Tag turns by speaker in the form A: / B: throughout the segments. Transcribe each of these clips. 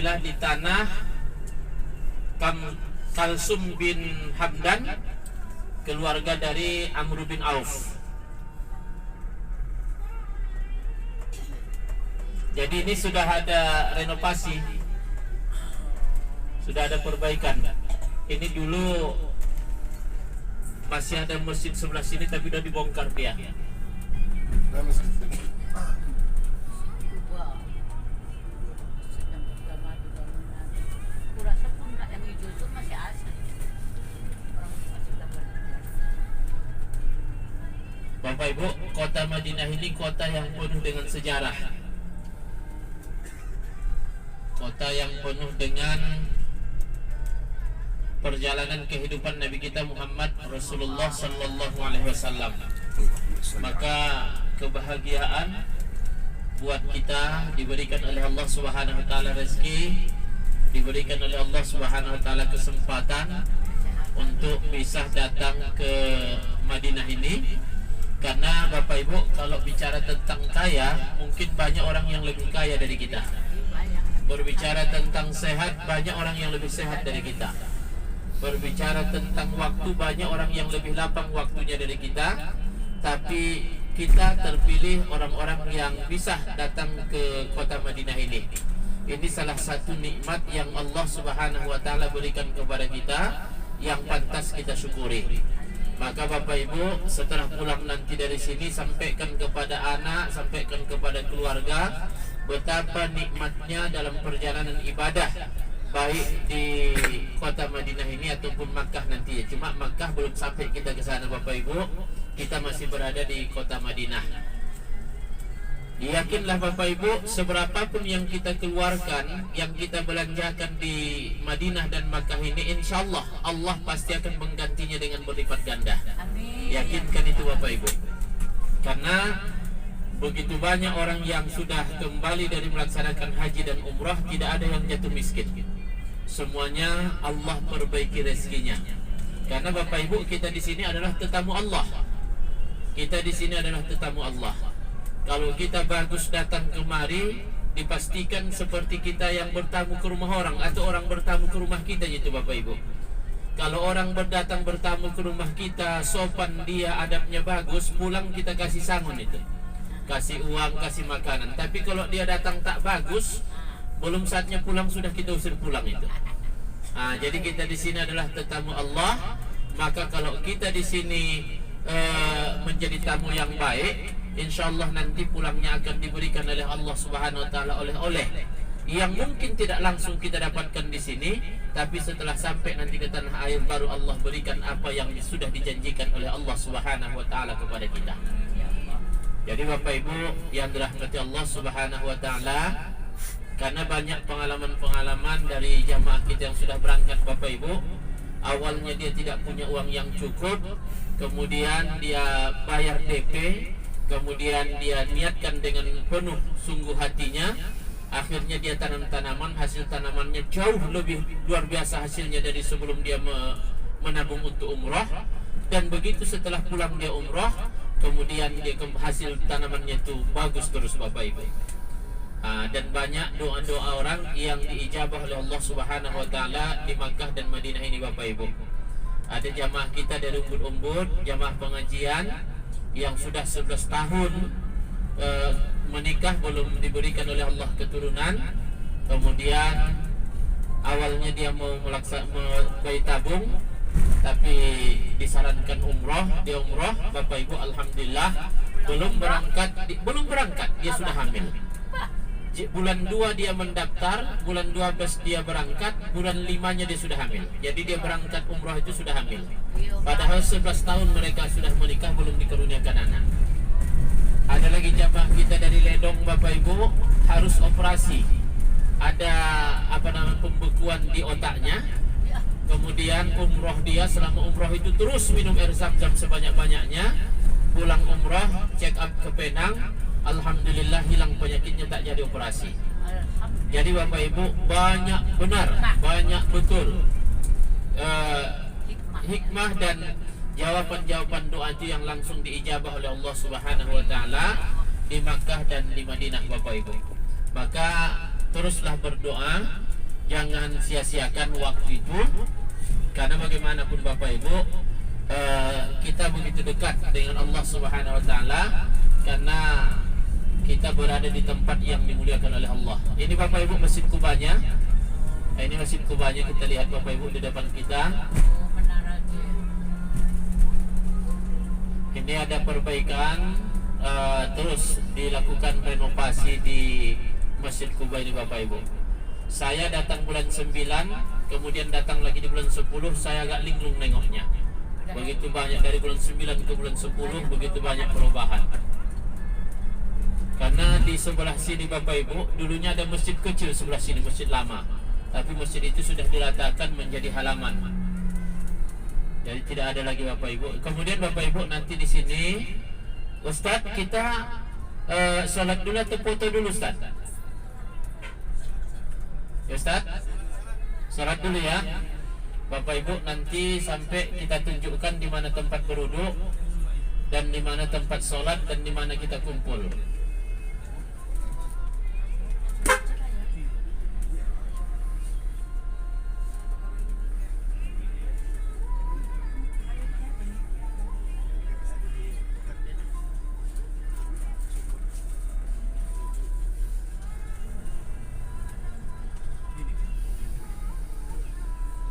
A: adalah di tanah Kalsum bin Hamdan, keluarga dari Amr bin Auf. Jadi ini sudah ada renovasi, sudah ada perbaikan. Ini dulu masih ada masjid sebelah sini, tapi sudah dibongkar dia. Bapak Ibu, kota Madinah ini kota yang penuh dengan sejarah, kota yang penuh dengan perjalanan kehidupan Nabi kita Muhammad Rasulullah Sallallahu Alaihi Wasallam. Maka kebahagiaan buat kita diberikan oleh Allah Subhanahu Wa Taala rezeki, diberikan oleh Allah Subhanahu Wa Taala kesempatan untuk bisa datang ke Madinah ini. Karena Bapak Ibu, kalau bicara tentang kaya, mungkin banyak orang yang lebih kaya dari kita. Berbicara tentang sehat, banyak orang yang lebih sehat dari kita. Berbicara tentang waktu, banyak orang yang lebih lapang waktunya dari kita. Tapi kita terpilih orang-orang yang bisa datang ke kota Madinah ini. Ini salah satu nikmat yang Allah Subhanahu Wa Taala berikan kepada kita, yang pantas kita syukuri. Maka Bapak Ibu, setelah pulang nanti dari sini, sampaikan kepada anak, sampaikan kepada keluarga betapa nikmatnya dalam perjalanan ibadah, baik di kota Madinah ini ataupun Makkah nanti. Cuma Makkah belum sampai kita ke sana Bapak Ibu, kita masih berada di kota Madinah. Yakinlah Bapak Ibu, seberapapun yang kita keluarkan, yang kita belanjakan di Madinah dan Makkah ini, insya Allah Allah pasti akan menggantinya dengan berlipat ganda. Amin. Yakinkan itu Bapak Ibu. Karena begitu banyak orang yang sudah kembali dari melaksanakan haji dan umrah, tidak ada yang jatuh miskin. Semuanya Allah perbaiki rezekinya. Karena Bapak Ibu, kita di sini adalah tetamu Allah. Kita di sini adalah tetamu Allah. Kalau kita bagus datang kemari, dipastikan seperti kita yang bertamu ke rumah orang, atau orang bertamu ke rumah kita gitu Bapak Ibu. Kalau orang berdatang bertamu ke rumah kita, sopan dia, adabnya bagus, pulang kita kasih sangon itu, kasih uang, kasih makanan. Tapi kalau dia datang tak bagus, belum saatnya pulang sudah kita usir pulang itu. Jadi kita di sini adalah tetamu Allah. Maka kalau kita di sini menjadi tamu yang baik, insya Allah nanti pulangnya akan diberikan oleh Allah Subhanahu Wa Taala oleh-oleh yang mungkin tidak langsung kita dapatkan di sini, tapi setelah sampai nanti ke tanah air baru Allah berikan apa yang sudah dijanjikan oleh Allah Subhanahu Wa Taala kepada kita. Jadi Bapak Ibu yang dirahmati Allah Subhanahu Wa Taala, karena banyak pengalaman-pengalaman dari jamaah kita yang sudah berangkat Bapak Ibu. Awalnya dia tidak punya uang yang cukup, kemudian dia bayar DP, kemudian dia niatkan dengan penuh sungguh hatinya, akhirnya dia tanam tanaman, hasil tanamannya jauh lebih luar biasa hasilnya dari sebelum dia menabung untuk umrah. Dan begitu setelah pulang dia umrah, kemudian dia hasil tanamannya itu bagus terus Bapak Ibu. Dan banyak doa-doa orang yang diijabah oleh Allah Subhanahu Wa Taala di Makkah dan Madinah ini Bapak Ibu. Ada jamaah kita dari Umbud-Umbud, jamaah pengajian yang sudah 11 tahun menikah, belum diberikan oleh Allah keturunan. Kemudian awalnya dia mau bayi tabung, tapi disarankan umroh, dia umroh Bapak Ibu. Alhamdulillah belum berangkat dia sudah hamil. Bulan 2 dia mendaftar, bulan 12 dia berangkat, bulan 5-nya dia sudah hamil. Jadi dia berangkat umroh itu sudah hamil. Padahal 11 tahun mereka sudah menikah belum dikaruniakan anak. Ada lagi jamaah kita dari Ledong Bapak Ibu, harus operasi. Ada pembekuan di otaknya. Kemudian umroh dia, selama umroh itu terus minum air zam-zam sebanyak-banyaknya. Pulang umroh, check up ke Penang, alhamdulillah hilang penyakitnya, tak jadi operasi. Jadi Bapak Ibu, banyak benar, banyak betul hikmah dan jawaban-jawaban doa itu yang langsung diijabah oleh Allah Subhanahu Wa Taala di Makkah dan di Madinah Bapak Ibu. Maka teruslah berdoa, jangan sia-siakan waktu itu, karena bagaimanapun Bapak Ibu, kita begitu dekat dengan Allah Subhanahu wa taala karena kita berada di tempat yang dimuliakan oleh Allah. Ini Bapak Ibu Masjid Kubanya. Ini Masjid Kubanya, kita lihat Bapak Ibu di depan kita. Ini ada perbaikan, terus dilakukan renovasi di Masjid Kuba ini Bapak Ibu. Saya datang bulan 9, kemudian datang lagi di bulan 10, saya agak linglung nengoknya. Begitu banyak dari bulan 9 ke bulan 10, begitu banyak perubahan. Karena di sebelah sini Bapak Ibu, dulunya ada masjid kecil sebelah sini, masjid lama. Tapi masjid itu sudah diratakan menjadi halaman. Jadi tidak ada lagi Bapak Ibu. Kemudian Bapak Ibu nanti di sini, Ustaz kita sholat dulu atau foto dulu Ustaz? Ya Ustaz, sholat dulu ya. Bapak Ibu nanti sampai kita tunjukkan di mana tempat berwudu dan di mana tempat sholat dan di mana kita kumpul.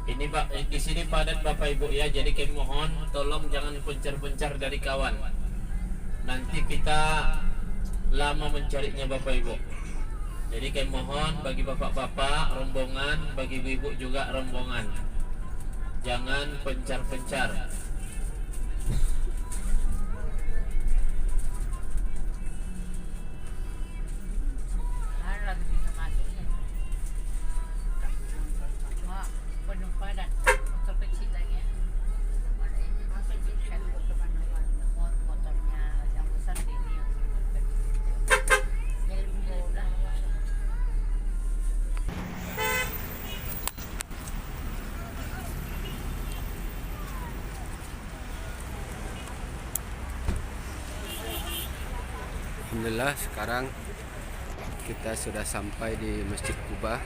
A: Ini Pak, di sini padat Bapak Ibu ya, jadi kami mohon tolong jangan pencar-pencar dari kawan. Nanti kita lama mencarinya Bapak Ibu. Jadi kami mohon bagi bapak-bapak rombongan, bagi ibu-ibu juga rombongan, jangan pencar-pencar.
B: Alhamdulillah sekarang kita sudah sampai di Masjid Kuba.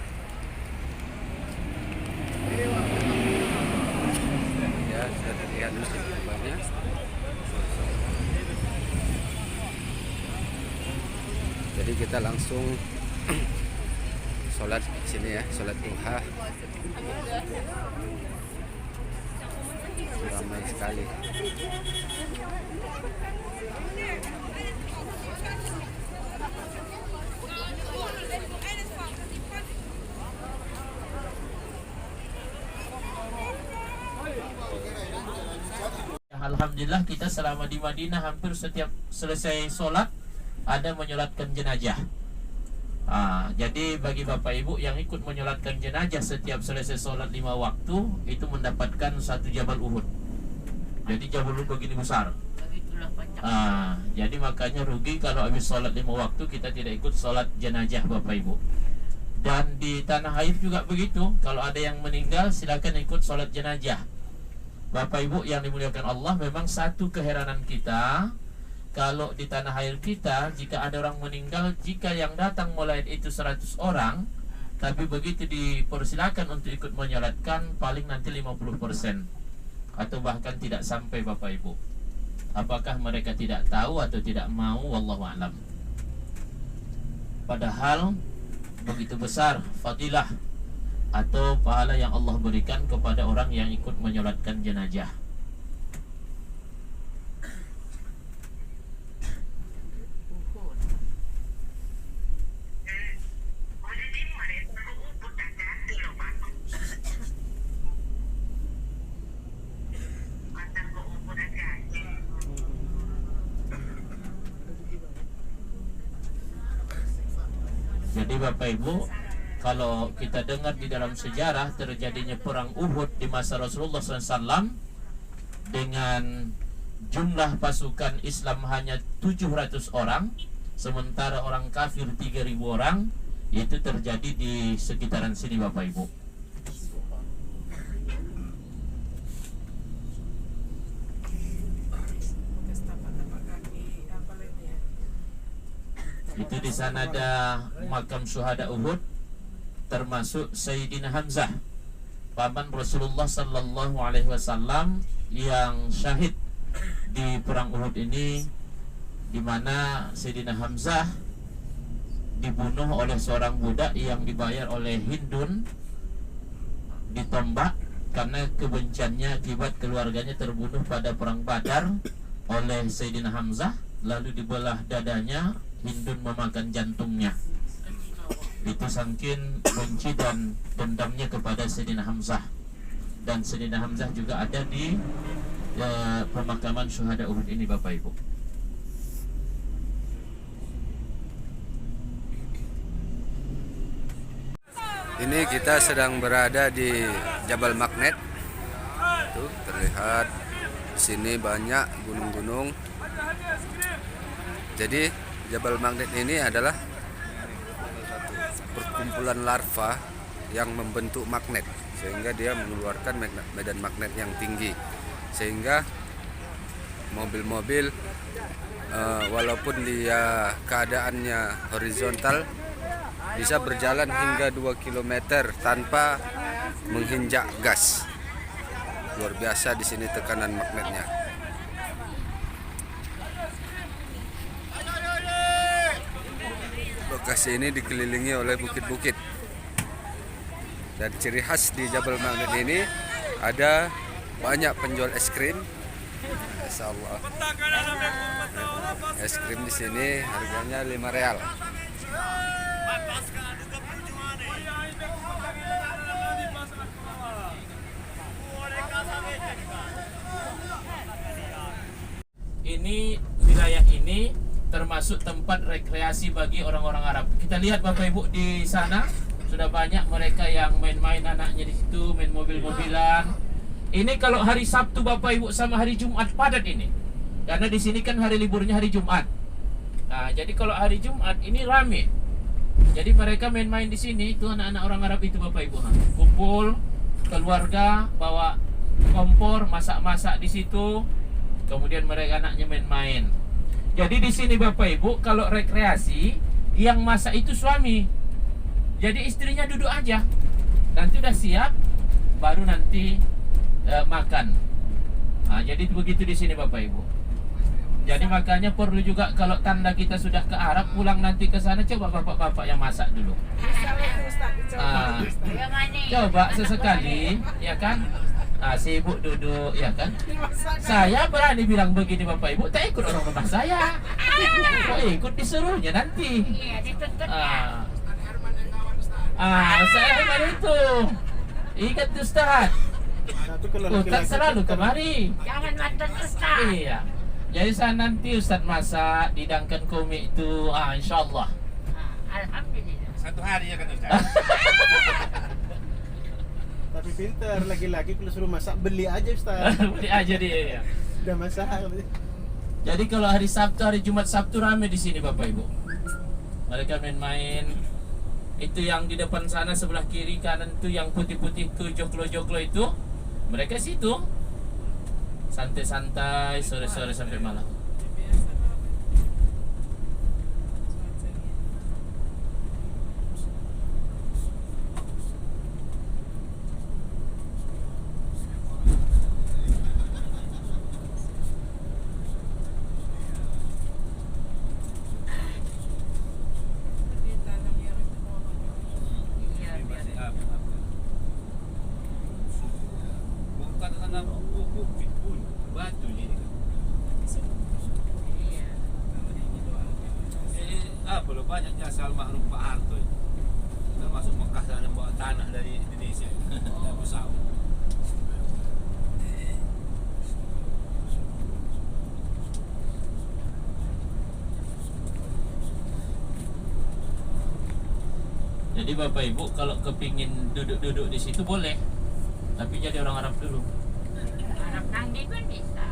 B: Ya, sudah terlihat Masjid Kubanya. Jadi kita langsung sholat di sini ya, sholat duha. Ramai sekali.
A: Alhamdulillah kita selama di Madinah hampir setiap selesai sholat ada menyolatkan jenazah. Jadi bagi Bapak Ibu yang ikut menyolatkan jenazah setiap selesai sholat 5 waktu itu mendapatkan satu Jabal Uhud. Jadi Jabal Uhud begini besar. Jadi makanya rugi kalau habis sholat 5 waktu kita tidak ikut sholat jenazah Bapak Ibu. Dan di tanah air juga begitu. Kalau ada yang meninggal silakan ikut sholat jenazah. Bapak Ibu yang dimuliakan Allah, memang satu keheranan kita kalau di tanah air kita, jika ada orang meninggal, jika yang datang mulai itu 100 orang, tapi begitu dipersilakan untuk ikut menyolatkan paling nanti 50% atau bahkan tidak sampai Bapak Ibu. Apakah mereka tidak tahu atau tidak mau, wallahu a'lam. Padahal begitu besar fadilah atau pahala yang Allah berikan kepada orang yang ikut menyolatkan jenazah. Jadi Bapak Ibu, kalau kita dengar di dalam sejarah terjadinya perang Uhud di masa Rasulullah SAW dengan jumlah pasukan Islam hanya 700 orang, sementara orang kafir 3.000 orang, itu terjadi di sekitaran sini Bapak Ibu. Itu di sana ada makam syuhada Uhud. termasuk Sayyidina Hamzah, paman Rasulullah sallallahu alaihi wasallam yang syahid di perang Uhud ini, di mana Sayyidina Hamzah dibunuh oleh seorang budak yang dibayar oleh Hindun, ditombak karena kebenciannya akibat keluarganya terbunuh pada perang Badar oleh Sayyidina Hamzah, lalu dibelah dadanya, Hindun memakan jantungnya. Itu saking benci dan dendamnya kepada Sayyidina Hamzah. Dan Sayyidina Hamzah juga ada di pemakaman syuhada Uhud ini, Bapak Ibu.
B: Ini kita sedang berada di Jabal Magnet. Tuh terlihat di sini banyak gunung-gunung. Jadi Jabal Magnet ini adalah perkumpulan larva yang membentuk magnet, sehingga dia mengeluarkan medan magnet yang tinggi, sehingga mobil-mobil walaupun dia keadaannya horizontal bisa berjalan hingga 2 km tanpa menginjak gas. Luar biasa di sini tekanan magnetnya. Lokasi ini dikelilingi oleh bukit-bukit. Dan ciri khas di Jabal Magnet ini ada banyak penjual es krim. Masyaallah. Es krim di sini harganya 5 real.
A: Ini wilayah ini termasuk tempat rekreasi bagi orang-orang Arab. Kita lihat Bapak Ibu di sana sudah banyak mereka yang main-main anaknya di situ, main mobil-mobilan. Ini kalau hari Sabtu Bapak Ibu sama hari Jumat padat ini. Karena di sini kan hari liburnya hari Jumat. Nah, jadi kalau hari Jumat ini rame. Jadi mereka main-main di sini, itu anak-anak orang Arab itu Bapak Ibu. Kumpul keluarga, bawa kompor, masak-masak di situ. Kemudian mereka anaknya main-main. Jadi di sini Bapak Ibu kalau rekreasi yang masak itu suami. Jadi istrinya duduk aja. Nanti udah siap baru nanti makan. Nah, jadi begitu di sini Bapak Ibu. Jadi makanya perlu juga kalau tanda kita sudah ke Arab, pulang nanti ke sana coba bapak-bapak yang masak dulu. Coba sesekali, ya kan? Si ibu duduk, ya kan? Saya berani bilang begini Bapak Ibu, tak ikut orang rumah saya. Kok ikut disuruhnya nanti?
C: Iya, dituntut
A: saya memang itu. Ingat Ustaz. Ustaz selalu kemari.
C: Jangan mantan Ustaz.
A: Iya. Jadi saya nanti Ustaz masak, didangkan komik itu, insyaAllah.
C: Alhamdulillah.
D: Satu hari ya kan Ustaz.
E: Tapi pintar, laki-laki kalau suruh masak beli aja Ustaz.
A: Beli aja dia ya.
E: Udah masak.
A: Jadi kalau hari Sabtu, hari Jumat Sabtu rame di sini Bapak Ibu. Mereka main-main. Itu yang di depan sana sebelah kiri kanan itu yang putih-putih itu joklo-joklo itu. Mereka situ. Santai-santai sore-sore sampai malam.
D: Bukan tanah bukit pun batu ini. Apa lo banyaknya asal mahrum Pak Harto, termasuk Mekah sana bawa tanah dari Indonesia dan pesawat.
A: Jadi Bapak Ibu kalau kepingin duduk-duduk di situ boleh, tapi jadi orang Arab dulu.
C: Arab nanti pun bisa.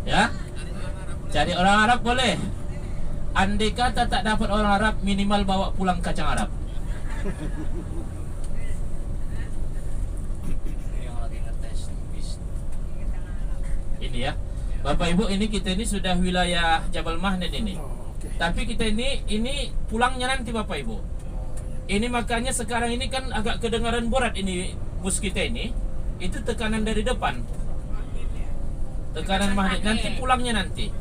A: Ya? Cari orang Arab boleh. Andai kata tak dapat orang Arab, minimal bawa pulang kacang Arab. Ini ya, Bapak Ibu, ini kita ini sudah wilayah Jabal Magnet ini. Tapi kita ini pulangnya nanti Bapak Ibu. Ini makanya sekarang ini kan agak kedengaran berat ini bus kita ini. Itu tekanan dari depan. Tekanan magnet. Nanti pulangnya nanti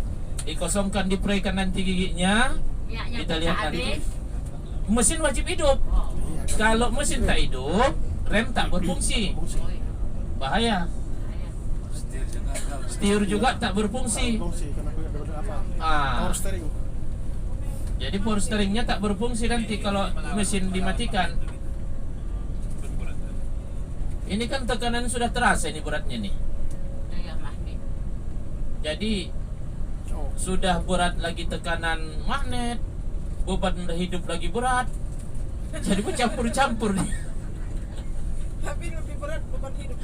A: dikosongkan, diprekan nanti giginya.
C: Minyaknya
A: Kita
C: tak
A: lihat nanti.
C: habis.
A: Mesin wajib hidup. Kalau mesin tak hidup, rem tak berfungsi. Bahaya. Setir juga tak berfungsi.
E: Fungsi karena aku ada apa?
A: Ah.
E: Power steering.
A: Jadi power steeringnya tak berfungsi nanti kalau mesin dimatikan. Ini kan tekanan sudah terasa ini beratnya nih.
C: Iya, magnet.
A: Jadi
E: Oh.
A: sudah berat lagi tekanan magnet, beban hidup lagi berat. Jadi bercampur-campur nih.
F: Tapi lebih berat beban hidup.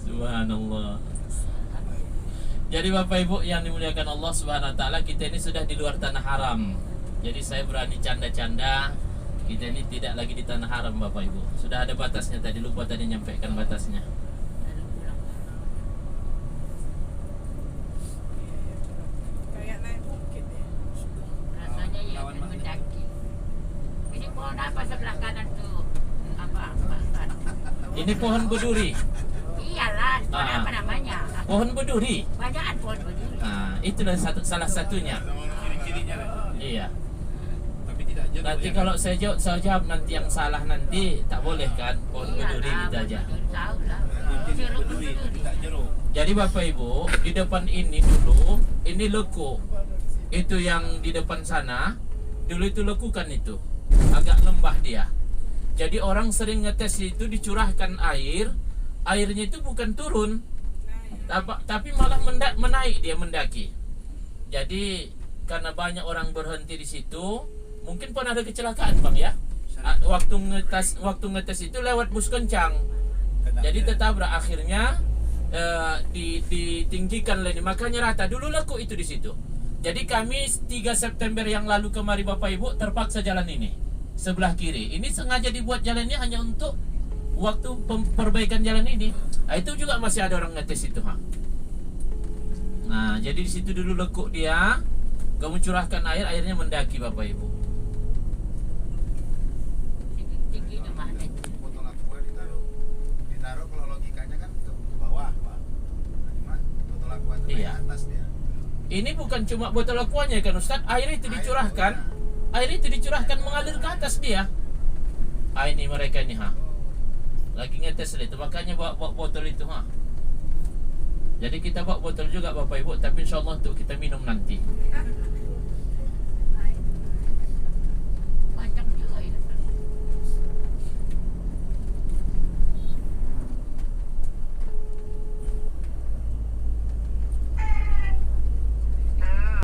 A: Subhanallah. Jadi Bapak Ibu yang dimuliakan Allah Subhanahu wa taala, kita ini sudah di luar tanah haram. Jadi saya berani canda-canda, kita ini tidak lagi di tanah haram Bapak Ibu. Sudah ada batasnya tadi, lupa tadi nyampaikan batasnya.
F: Kayak naik bukit ya.
C: Rasanya ya
D: Lawan magnet.
C: mendaki. Ini pohon apa sebelah kanan tuh? Apa? Makan.
A: Ini pohon berduri.
C: Iyalah, pohon
A: Ah.
C: apa namanya?
A: Pohon berduri.
C: Banyakan pohon berduri.
A: Nah, itulah salah satunya.
D: Ciri-cirinya lah.
A: Iya.
D: Tapi tidak jeruk.
A: Nanti
D: ya.
A: kalau saya jawab nanti yang salah nanti tak boleh kan? Pohon berduri
C: Iyalah,
A: gitu aja.
C: berduri tahu lah.
D: Mungkin
C: Jeruk
D: berduri,
C: berduri.
D: tidak jeruk.
A: Jadi Bapak Ibu, di depan ini dulu, ini lekuk. Itu yang di depan sana, dulu itu lekukan itu. Agak lembah dia. Jadi orang sering ngetes itu dicurahkan air, airnya itu bukan turun, tapi malah menaik dia mendaki. Jadi karena banyak orang berhenti di situ, mungkin pun ada kecelakaan Bang ya. Waktu ngetes itu lewat bus kencang. Jadi tertabrak akhirnya ditinggikan lagi, makanya rata dulu lekuk itu di situ. Jadi kami 3 September yang lalu kemari Bapak Ibu terpaksa jalan ini sebelah kiri. Ini sengaja dibuat jalannya hanya untuk waktu perbaikan jalan ini. Nah, itu juga masih ada orang ngetes itu, ha. Nah, jadi di situ dulu lekuk dia, kamu curahkan air, airnya mendaki Bapak Ibu.
C: Tinggi itu magnet.
G: Botol aqua ditaruh kalau logikanya kan ke bawah Pak. Cuma botol aqua itu
A: Iya.
G: naik atas dia.
A: Ini bukan cuma botol aquanya kan Ustaz, air itu dicurahkan, air itu dicurahkan mengalir ke atas dia. Ah, ini mereka ini, ha. Lagi ngetes itu, makanya bawa botol itu, ha. Jadi kita bawa botol juga Bapak Ibu, tapi insyaallah untuk kita minum nanti.